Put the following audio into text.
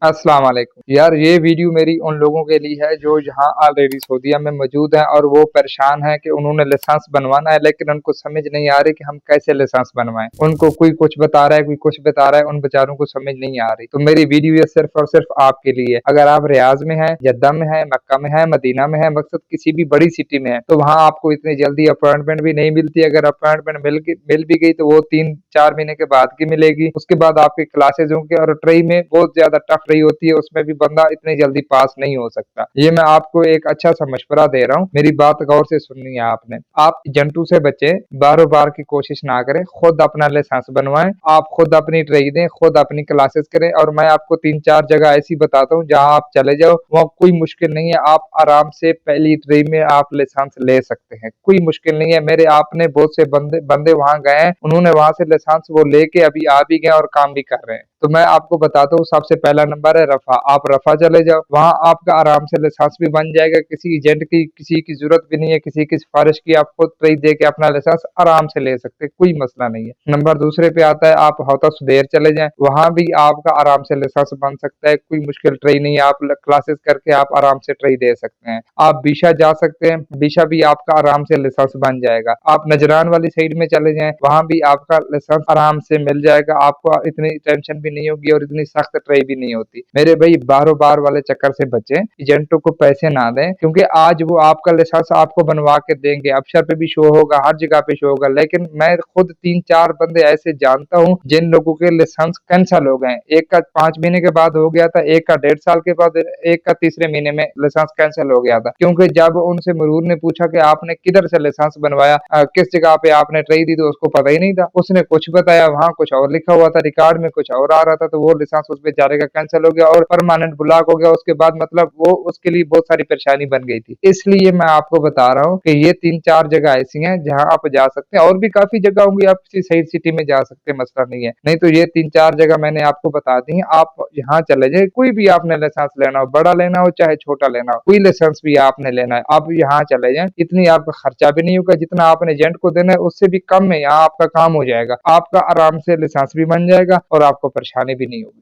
अस्सलाम वालेकुम यार, ये वीडियो मेरी उन लोगों के लिए है जो यहाँ ऑलरेडी सऊदीया में मौजूद हैं और वो परेशान है कि उन्होंने लाइसेंस बनवाना है, लेकिन उनको समझ नहीं आ रही कि हम कैसे लाइसेंस बनवाएं। उनको कोई कुछ बता रहा है, कोई कुछ बता रहा है, उन बेचारों को समझ नहीं आ रही। तो मेरी वीडियो ये सिर्फ और सिर्फ आपके लिए है। अगर आप रियाज में है, जद्दा में है, मक्का में है, मदीना में है, मकसद किसी भी बड़ी सिटी में है, तो वहाँ आपको इतनी जल्दी अपॉइंटमेंट भी नहीं मिलती। अगर अपॉइंटमेंट मिल भी गई तो वो 3-4 महीने के बाद की मिलेगी। उसके बाद आपकी क्लासेज होंगी और ट्रेन में बहुत ज्यादा टफ रही होती है, उसमें भी बंदा इतनी जल्दी पास नहीं हो सकता। ये मैं आपको एक अच्छा सा मशवरा दे रहा हूँ, मेरी बात गौर से सुननी है आपने। आप जंटू से बचे, बारो बार की कोशिश ना करें, खुद अपना लाइसेंस बनवाएं, आप खुद अपनी ट्रेन दें, खुद अपनी क्लासेस करें। और मैं आपको 3-4 जगह ऐसी बताता हूँ जहाँ आप चले जाओ, वहाँ कोई मुश्किल नहीं है, आप आराम से पहली ट्रेन में आप लाइसेंस ले सकते हैं, कोई मुश्किल नहीं है। मेरे आपने बहुत से बंदे वहां गए हैं, उन्होंने वहां से लाइसेंस वो लेके अभी आ भी गए और काम भी कर रहे हैं। तो मैं आपको बताता हूँ, सबसे पहला नंबर है रफा। आप रफा चले जाओ, वहां आपका आराम से लाइसेंस भी बन जाएगा, किसी एजेंट की किसी की जरूरत भी नहीं है, किसी की सिफारिश की। आप खुद ट्रेन दे के अपना लाइसेंस आराम से ले सकते हैं, कोई मसला नहीं है। नंबर दूसरे पे आता है, आप हौता सुदेर चले जाएं, वहां भी आपका आराम से लाइसेंस बन सकता है, कोई मुश्किल ट्रेन नहीं है। आप क्लासेस करके आप आराम से ट्रेन दे सकते हैं। आप बीशा जा सकते हैं, बीशा भी आपका आराम से लाइसेंस बन जाएगा। आप नजरान वाली साइड में चले जाएं, वहां भी आपका लाइसेंस आराम से मिल जाएगा, आपको इतनी टेंशन भी नहीं होगी और इतनी सख्त ट्राई भी नहीं होती। मेरे भाई बारो बार वाले चक्कर से बचें, एजेंटों को पैसे ना दें, क्योंकि आज वो आपका लाइसेंस आपको बनवा के देंगे, अफसर पे भी शो होगा, हर जगह पे शो होगा। लेकिन मैं खुद 3-4 बंदे ऐसे जानता हूँ जिन लोगों के लाइसेंस कैंसल हो गए। एक का 5 महीने के बाद हो गया था, एक का 1.5 साल के बाद, एक का तीसरे महीने में लाइसेंस कैंसिल हो गया था। क्योंकि जब उनसे मरूर ने पूछा कि आपने किधर से लाइसेंस बनवाया, किस जगह पे आपने ट्राई दी, तो उसको पता ही नहीं था। उसने कुछ बताया, वहां कुछ और लिखा हुआ था, रिकॉर्ड में कुछ और आ रहा था। तो वो लाइसेंस उस बेचारे का कैंसिल हो गया और परमानेंट ब्लॉक हो गया। उसके बाद मतलब वो उसके लिए बहुत सारी परेशानी बन गई थी। इसलिए मैं आपको बता रहा हूँ कि ये 3-4 जगह ऐसी हैं जहां आप जा सकते हैं, और भी काफी जगह होंगी, आप किसी सही सिटी में जा सकते हैं, मसला नहीं है। नहीं तो ये 3-4 जगह मैंने आपको बता दी हैं, आप यहाँ चले जाए। कोई भी आपने लाइसेंस लेना हो, बड़ा लेना हो चाहे छोटा लेना हो, कोई लाइसेंस भी आपने लेना है, आप यहाँ चले जाए। इतनी आपका खर्चा भी नहीं होगा, जितना आपने एजेंट को देना है उससे भी कम में यहाँ आपका काम हो जाएगा। आपका आराम से लाइसेंस भी बन जाएगा और आपको परेशानी भी नहीं होगी।